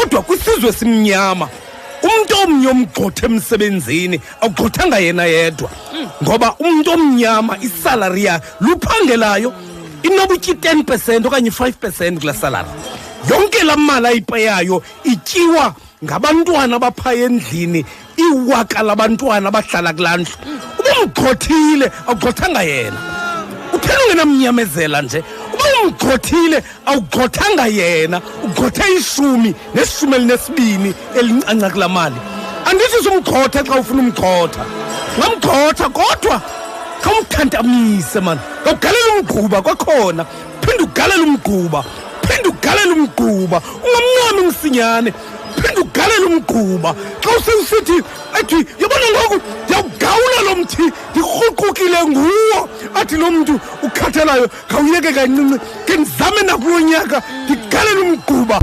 kodwa kwisizwe simnyama umuntu omnye omgxotha emsebenzini awugxothanga yena yedwa ngoba umuntu omnyama isalary yakhe luphangelayo inobutyi 10% okanye 5% kula salary. Yonke la mali ayipeyayo ityiwa ngabantwana abaphaya endlini, iwaka labantwana abahlala kulandlu. Ubumgxothile awugxothanga yena. Uthena ungenamnyamezela nje. Umgxothile awugxothanga yena, ugxothe 12 elincanca kula mali. Andithi sumgxotha xa ufuna umgxotha. Ngamgxotha kodwa khawumthantamise man. Awugalela umgquba kwakhona. Phinda ugalela umgquba. Phinda ugalela umgquba. Ungamncami msinyane. Phinda ugalela umgquba. Xa usewusithi athi yabona ngoku yawugawula lo mthi ndikruqukile nguwo. Athi lo muntu ukhathalayo khawuyeke kancinci ke ndizame nakulo nyaka ndigalela umgquba.